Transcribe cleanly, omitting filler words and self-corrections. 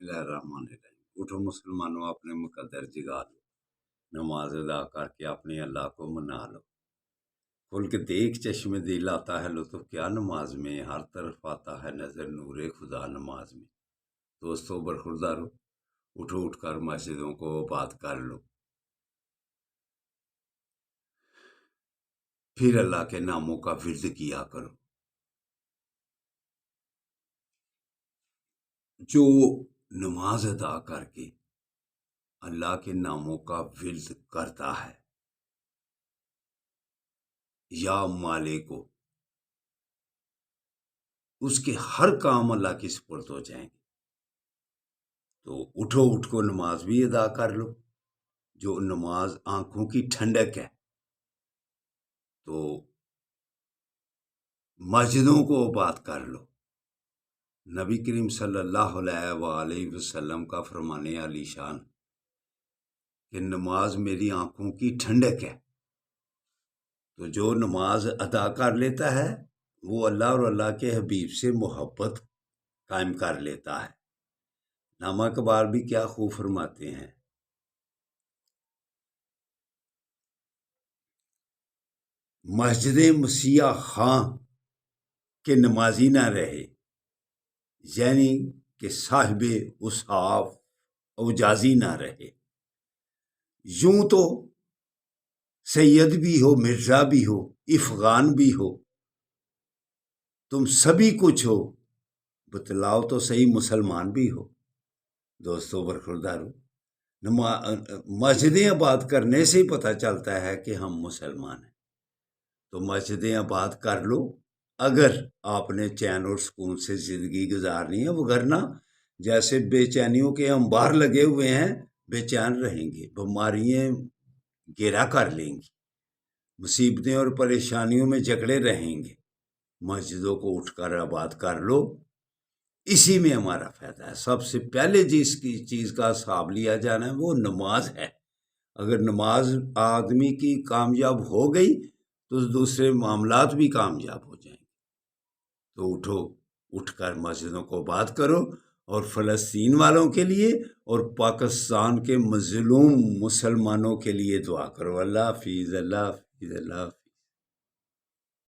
बिस्मिल्लाहिर्रहमानिर्रहीम। उठो मुसलमानों, अपने मुकद्दर जगा लो, नमाज अदा करके अपने अल्लाह को मना लो। खुल के देख चश्मे दिल आता है लुत्फ क्या नमाज में, हर तरफ आता है नजर नूरे खुदा नमाज में। दोस्तों बरखुरदारो, उठो उठकर मस्जिदों को आबाद कर लो, फिर अल्लाह के नामों का विर्द किया करो। जो नमाज अदा करके अल्लाह के नामों का विर्द करता है, या माले को, उसके हर काम अल्लाह के सुपुर्द हो जाएंगे। तो उठो उठ को नमाज भी अदा कर लो। जो नमाज आंखों की ठंडक है, तो मस्जिदों को आबाद कर लो। नबी करीम सल्लल्लाहु अलैहि वसल्लम का फरमाने आली शान कि नमाज मेरी आंखों की ठंडक है। तो जो नमाज अदा कर लेता है वो अल्लाह और अल्लाह के हबीब से मोहब्बत कायम कर लेता है। नामा कबार भी क्या खूब फरमाते हैं, मस्जिद मसीहा खां के नमाजी ना रहे, यानी कि साहिबे उसाफ औजाजी ना रहे। यूं तो सैयद भी हो, मिर्जा भी हो, इफगान भी हो, तुम सभी कुछ हो, बतलाओ तो सही मुसलमान भी हो। दोस्तों बरखुरदारो, मस्जिदें आबाद करने से ही पता चलता है कि हम मुसलमान हैं। तो मस्जिदें आबाद कर लो अगर आपने चैन और सुकून से ज़िंदगी गुजारनी है, वरना जैसे बेचैनियों के अंबार लगे हुए हैं, बेचैन रहेंगे, बीमारियां घेरा कर लेंगी, मुसीबतें और परेशानियों में जकड़े रहेंगे। मस्जिदों को उठकर आबाद कर लो, इसी में हमारा फायदा है। सबसे पहले जिसकी चीज़ का हिसाब लिया जाना है वो नमाज है। अगर नमाज आदमी की कामयाब हो गई तो दूसरे मामलात भी कामयाब हो जाएंगे। तो उठो, उठकर मस्जिदों को आबाद करो और फ़लस्तीन वालों के लिए और पाकिस्तान के मज़लूम मुसलमानों के लिए दुआ करो। अल्लाह हाफिज़, अल्लाह हाफिज़, अल्लाह हाफिज़।